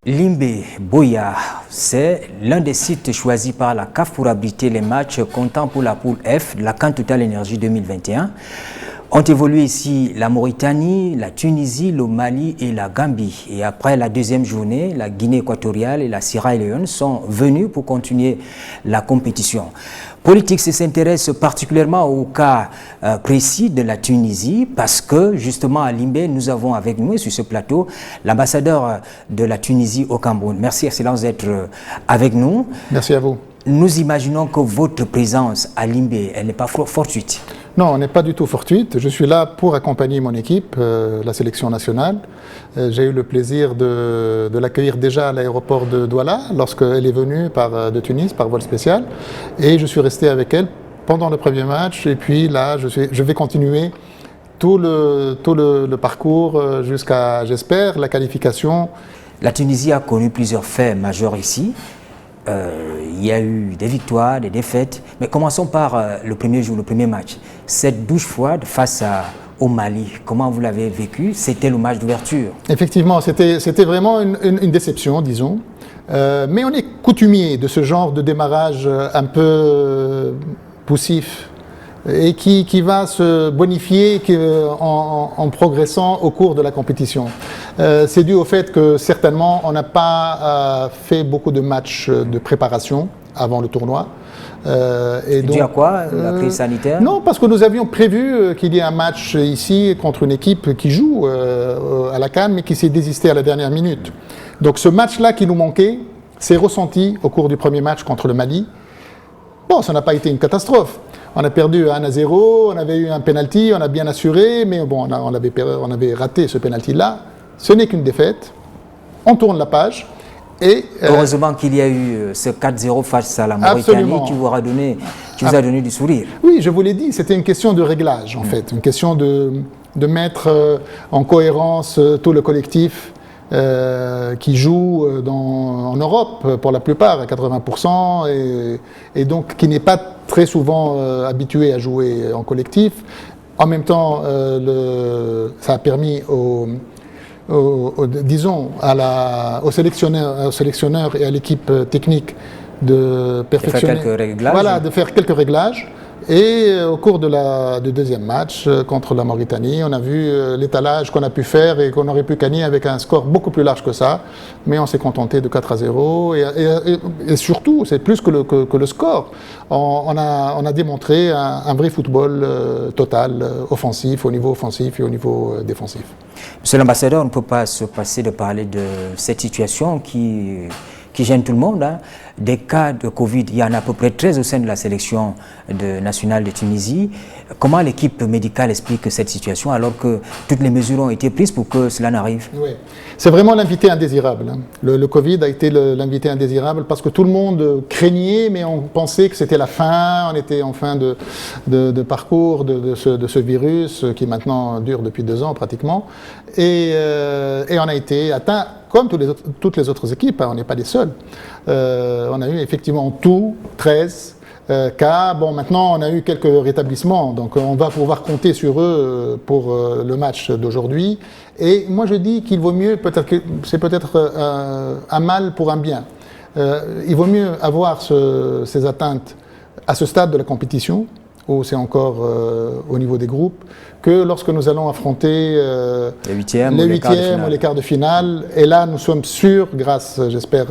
Limbe Boya, c'est l'un des sites choisis par la CAF pour abriter les matchs comptant pour la poule F de la CAN Total Énergie 2021. Ont évolué ici la Mauritanie, la Tunisie, le Mali et la Gambie. Et après la deuxième journée, la Guinée équatoriale et la Sierra Leone sont venus pour continuer la compétition. Politique s'intéresse particulièrement au cas précis de la Tunisie parce que justement à Limbe, nous avons avec nous sur ce plateau l'ambassadeur de la Tunisie au Cameroun. Merci Excellence d'être avec nous. Merci à vous. Nous imaginons que votre présence à Limbe, elle n'est pas fortuite. Non, elle n'est pas du tout fortuite. Je suis là pour accompagner mon équipe, la sélection nationale. J'ai eu le plaisir de l'accueillir déjà à l'aéroport de Douala lorsqu'elle est venue de Tunis par vol spécial. Et je suis resté avec elle pendant le premier match. Et puis là, je vais continuer tout le parcours jusqu'à, j'espère, la qualification. La Tunisie a connu plusieurs faits majeurs ici. Il y a eu des victoires, des défaites. Mais commençons par le premier jour, le premier match. Cette douche froide face au Mali, comment vous l'avez vécu? C'était le match d'ouverture. Effectivement, c'était vraiment une déception, disons. Mais on est coutumier de ce genre de démarrage un peu poussif et qui va se bonifier en progressant au cours de la compétition. C'est dû au fait que certainement on n'a pas fait beaucoup de matchs de préparation avant le tournoi. C'est dû à quoi, la crise sanitaire? Non, parce que nous avions prévu qu'il y ait un match ici contre une équipe qui joue à la CAN mais qui s'est désistée à la dernière minute. Donc ce match-là qui nous manquait s'est ressenti au cours du premier match contre le Mali. Bon, ça n'a pas été une catastrophe. On a perdu 1-0, on avait eu un penalty, on a bien assuré, mais bon, on avait raté ce penalty-là. Ce n'est qu'une défaite. On tourne la page. Et, heureusement qu'il y a eu ce 4-0 face à la Mauritanie qui vous a donné du sourire. Oui, je vous l'ai dit, c'était une question de réglage en fait, une question de mettre en cohérence tout le collectif qui joue en Europe pour la plupart à 80% et donc qui n'est pas très souvent habitué à jouer en collectif. En même temps, ça a permis disons au sélectionneur et à l'équipe technique de perfectionner, de faire quelques réglages. Et au cours du deuxième match contre la Mauritanie, on a vu l'étalage qu'on a pu faire et qu'on aurait pu gagner avec un score beaucoup plus large que ça. Mais on s'est contenté de 4-0 et surtout, c'est plus que le score. On a démontré un vrai football total, offensif, au niveau offensif et au niveau défensif. Monsieur l'ambassadeur, on ne peut pas se passer de parler de cette situation qui gêne tout le monde. Des cas de Covid, il y en a à peu près 13 au sein de la sélection nationale de Tunisie. Comment l'équipe médicale explique cette situation alors que toutes les mesures ont été prises pour que cela n'arrive? Oui, c'est vraiment l'invité indésirable. Le Covid a été l'invité indésirable parce que tout le monde craignait, mais on pensait que c'était la fin, on était en fin de parcours de ce virus qui maintenant dure depuis 2 ans pratiquement. Et on a été atteint comme toutes les autres équipes, on n'est pas les seuls. On a eu effectivement en tout 13 cas. Bon, maintenant, on a eu quelques rétablissements, donc on va pouvoir compter sur eux pour le match d'aujourd'hui. Et moi, je dis qu'il vaut mieux, c'est peut-être un mal pour un bien. Il vaut mieux avoir ces atteintes à ce stade de la compétition, où c'est encore au niveau des groupes, que lorsque nous allons affronter les huitièmes ou les quarts de finale. Et là, nous sommes sûrs, grâce, j'espère,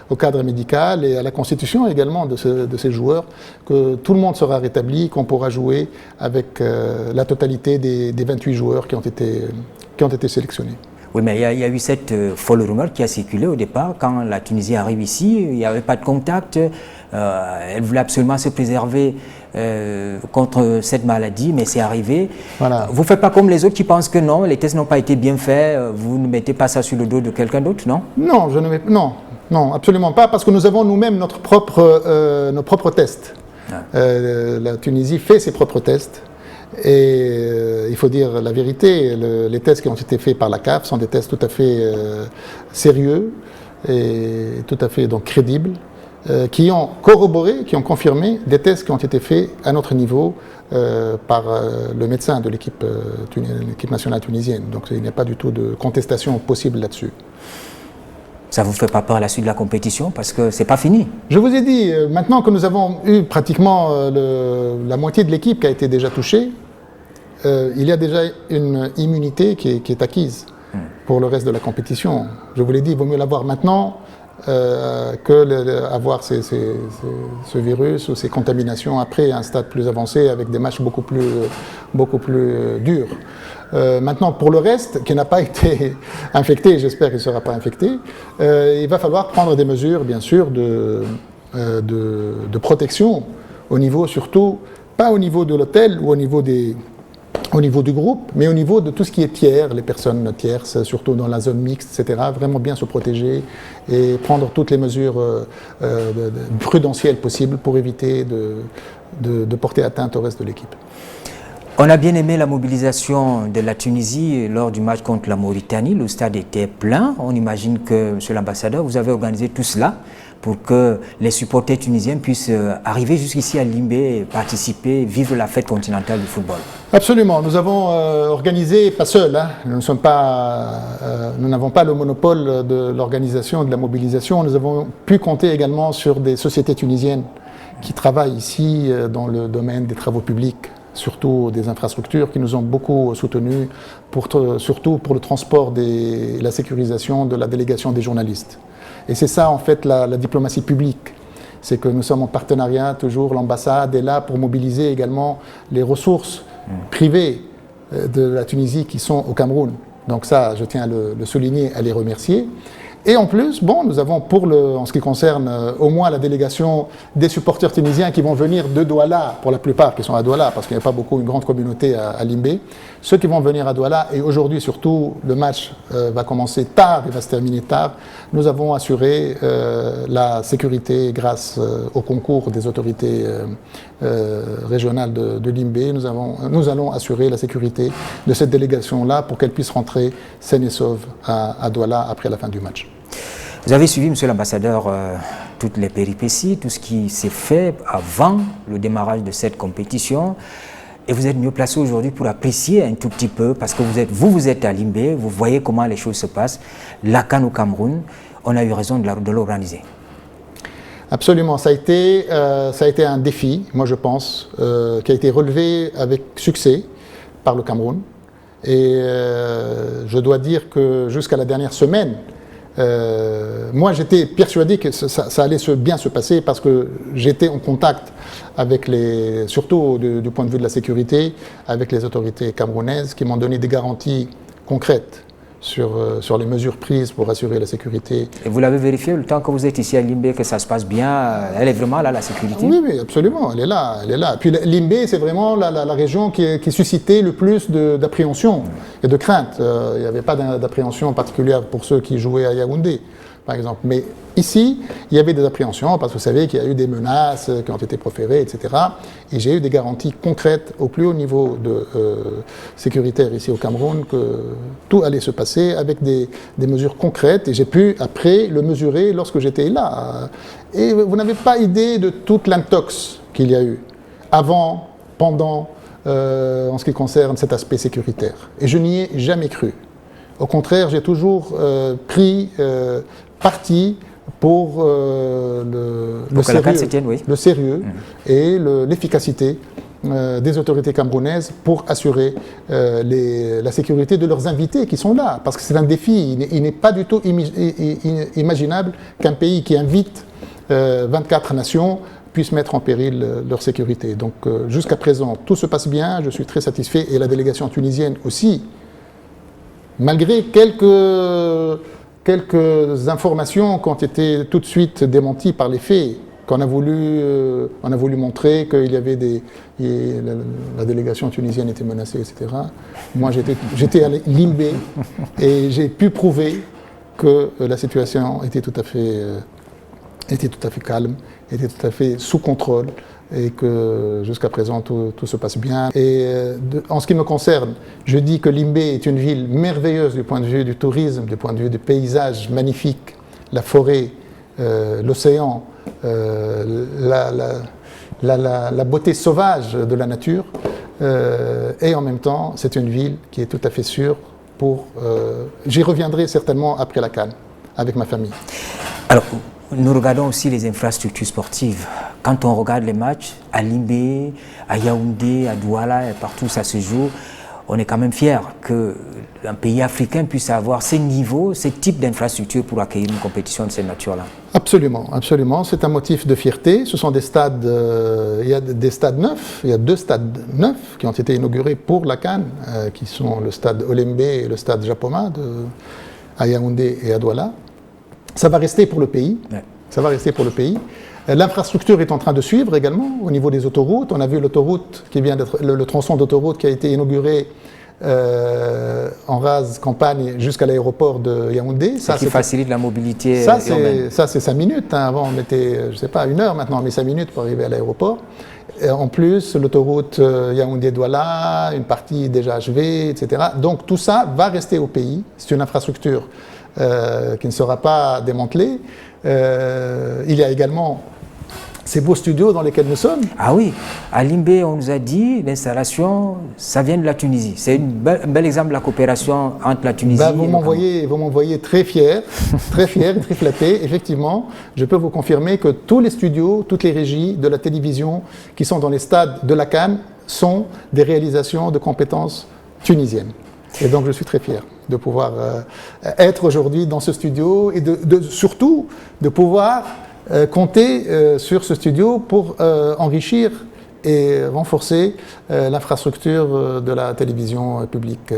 au cadre médical et à la constitution également de ces joueurs, que tout le monde sera rétabli, qu'on pourra jouer avec la totalité des 28 joueurs qui ont été sélectionnés. Oui, mais il y a eu cette folle rumeur qui a circulé au départ. Quand la Tunisie arrive ici, il n'y avait pas de contact. Elle voulait absolument se préserver contre cette maladie, mais c'est arrivé. Voilà. Vous ne faites pas comme les autres qui pensent que non, les tests n'ont pas été bien faits, vous ne mettez pas ça sur le dos de quelqu'un d'autre, non? Non, non, absolument pas, parce que nous avons nous-mêmes nos propres tests. Ah. La Tunisie fait ses propres tests. Et il faut dire la vérité, les tests qui ont été faits par la CAF sont des tests tout à fait sérieux et tout à fait donc crédibles, qui ont corroboré, qui ont confirmé des tests qui ont été faits à notre niveau par le médecin de l'équipe nationale tunisienne. Donc il n'y a pas du tout de contestation possible là-dessus. Ça ne vous fait pas peur à la suite de la compétition parce que ce n'est pas fini? Je vous ai dit, maintenant que nous avons eu pratiquement la moitié de l'équipe qui a été déjà touchée, il y a déjà une immunité qui est acquise pour le reste de la compétition. Je vous l'ai dit, il vaut mieux l'avoir maintenant que avoir ce virus ou ces contaminations après à un stade plus avancé avec des matchs beaucoup plus durs. Maintenant, pour le reste, qui n'a pas été infecté, j'espère qu'il ne sera pas infecté, il va falloir prendre des mesures, bien sûr, de protection au niveau surtout, pas au niveau de l'hôtel ou au niveau du groupe, mais au niveau de tout ce qui est tiers, les personnes tierces, surtout dans la zone mixte, etc., vraiment bien se protéger et prendre toutes les mesures prudentielles possibles pour éviter de porter atteinte au reste de l'équipe. On a bien aimé la mobilisation de la Tunisie lors du match contre la Mauritanie. Le stade était plein. On imagine que, monsieur l'ambassadeur, vous avez organisé tout cela pour que les supporters tunisiens puissent arriver jusqu'ici à Limbé, participer, vivre la fête continentale du football. Absolument. Nous avons organisé, pas seuls, hein. Nous n'avons pas le monopole de l'organisation, de la mobilisation. Nous avons pu compter également sur des sociétés tunisiennes qui travaillent ici dans le domaine des travaux publics, surtout des infrastructures, qui nous ont beaucoup soutenus, surtout pour le transport et la sécurisation de la délégation des journalistes. Et c'est ça, en fait, la diplomatie publique. C'est que nous sommes en partenariat, toujours, l'ambassade est là pour mobiliser également les ressources privées de la Tunisie qui sont au Cameroun. Donc ça, je tiens à le souligner, à les remercier. Et en plus, bon, nous avons en ce qui concerne au moins la délégation des supporters tunisiens qui vont venir de Douala, pour la plupart qui sont à Douala, parce qu'il n'y a pas une grande communauté à Limbé. Ceux qui vont venir à Douala, et aujourd'hui surtout, le match va commencer tard, il va se terminer tard. Nous avons assuré la sécurité grâce au concours des autorités régionales de Limbé. Nous allons assurer la sécurité de cette délégation-là pour qu'elle puisse rentrer saine et sauve à Douala après la fin du match. Vous avez suivi, monsieur l'ambassadeur, toutes les péripéties, tout ce qui s'est fait avant le démarrage de cette compétition. Et vous êtes mieux placé aujourd'hui pour apprécier un tout petit peu, parce que vous êtes à Limbé, vous voyez comment les choses se passent. La CAN au Cameroun, on a eu raison de l'organiser. Absolument, ça a été un défi, moi je pense, qui a été relevé avec succès par le Cameroun. Et je dois dire que jusqu'à la dernière semaine, moi j'étais persuadé que ça allait bien se passer parce que j'étais en contact avec surtout du point de vue de la sécurité, avec les autorités camerounaises qui m'ont donné des garanties concrètes sur les mesures prises pour assurer la sécurité. Et vous l'avez vérifié le temps que vous êtes ici à Limbé, que ça se passe bien? Elle est vraiment là, la sécurité? Oui, absolument, elle est là. Puis Limbé, c'est vraiment la région qui suscitait le plus d'appréhension et de crainte. Il n'y avait pas d'appréhension particulière pour ceux qui jouaient à Yaoundé, par exemple. Mais ici, il y avait des appréhensions parce que vous savez qu'il y a eu des menaces qui ont été proférées, etc. Et j'ai eu des garanties concrètes au plus haut niveau sécuritaire ici au Cameroun que tout allait se passer avec des mesures concrètes. Et j'ai pu, après, le mesurer lorsque j'étais là. Et vous n'avez pas idée de toute l'intox qu'il y a eu avant, pendant, en ce qui concerne cet aspect sécuritaire. Et je n'y ai jamais cru. Au contraire, j'ai toujours pris parti pour le sérieux et l'efficacité des autorités camerounaises pour assurer la sécurité de leurs invités qui sont là. Parce que c'est un défi. Il n'est pas du tout imaginable qu'un pays qui invite 24 nations puisse mettre en péril leur sécurité. Donc jusqu'à présent, tout se passe bien. Je suis très satisfait et la délégation tunisienne aussi. Malgré quelques informations qui ont été tout de suite démenties par les faits, qu'on a voulu montrer qu'il y avait la délégation tunisienne était menacée, etc. Moi, j'étais à Limbé et j'ai pu prouver que la situation était tout à fait calme, était tout à fait sous contrôle et que jusqu'à présent tout se passe bien. Et en ce qui me concerne, je dis que Limbé est une ville merveilleuse du point de vue du tourisme, du point de vue des paysages magnifiques, la forêt, l'océan, la beauté sauvage de la nature. Et en même temps, c'est une ville qui est tout à fait sûre pour... J'y reviendrai certainement après la CAN. avec ma famille. Alors, nous regardons aussi les infrastructures sportives. Quand on regarde les matchs à Limbé, à Yaoundé, à Douala et partout où ça se joue, on est quand même fiers qu'un pays africain puisse avoir ces niveaux, ces types d'infrastructures pour accueillir une compétition de cette nature-là. Absolument, absolument. C'est un motif de fierté. Ce sont des stades, il y a des stades neufs, il y a 2 stades neufs qui ont été inaugurés pour la CAN, qui sont le stade Olembe et le stade Japoma à Yaoundé et à Douala. Ça va rester pour le pays. Ouais. Ça va rester pour le pays. L'infrastructure est en train de suivre également au niveau des autoroutes. On a vu l'autoroute qui vient d'être, le tronçon d'autoroute qui a été inauguré en rase campagne jusqu'à l'aéroport de Yaoundé. Ça qui facilite la mobilité urbaine. Ça, c'est 5 minutes. Hein. Avant, on mettait, je ne sais pas, 1 heure maintenant, mais 5 minutes pour arriver à l'aéroport. En plus, l'autoroute Yaoundé-Douala, une partie déjà achevée, etc. Donc tout ça va rester au pays. C'est une infrastructure qui ne sera pas démantelée. Il y a également ces beaux studios dans lesquels nous sommes. Ah oui, à Limbé, on nous a dit l'installation, ça vient de la Tunisie. C'est un bel exemple de la coopération entre la Tunisie et vous m'envoyez très fier, très flatté. Effectivement, je peux vous confirmer que tous les studios, toutes les régies de la télévision qui sont dans les stades de la CAN sont des réalisations de compétences tunisiennes. Et donc, je suis très fier de pouvoir être aujourd'hui dans ce studio et surtout de pouvoir compter sur ce studio pour enrichir et renforcer l'infrastructure de la télévision publique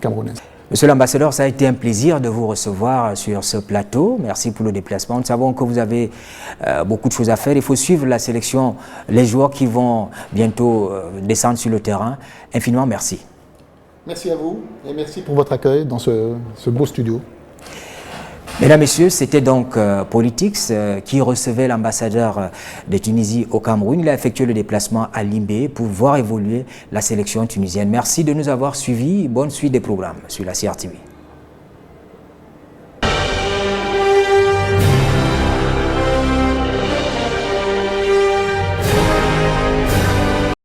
camerounaise. Monsieur l'ambassadeur, ça a été un plaisir de vous recevoir sur ce plateau. Merci pour le déplacement. Nous savons que vous avez beaucoup de choses à faire. Il faut suivre la sélection, les joueurs qui vont bientôt descendre sur le terrain. Infiniment merci. Merci à vous et merci pour votre accueil dans ce beau studio. Mesdames, Messieurs, c'était donc Politics qui recevait l'ambassadeur de Tunisie au Cameroun. Il a effectué le déplacement à Limbé pour voir évoluer la sélection tunisienne. Merci de nous avoir suivis. Bonne suite des programmes sur la CRTV.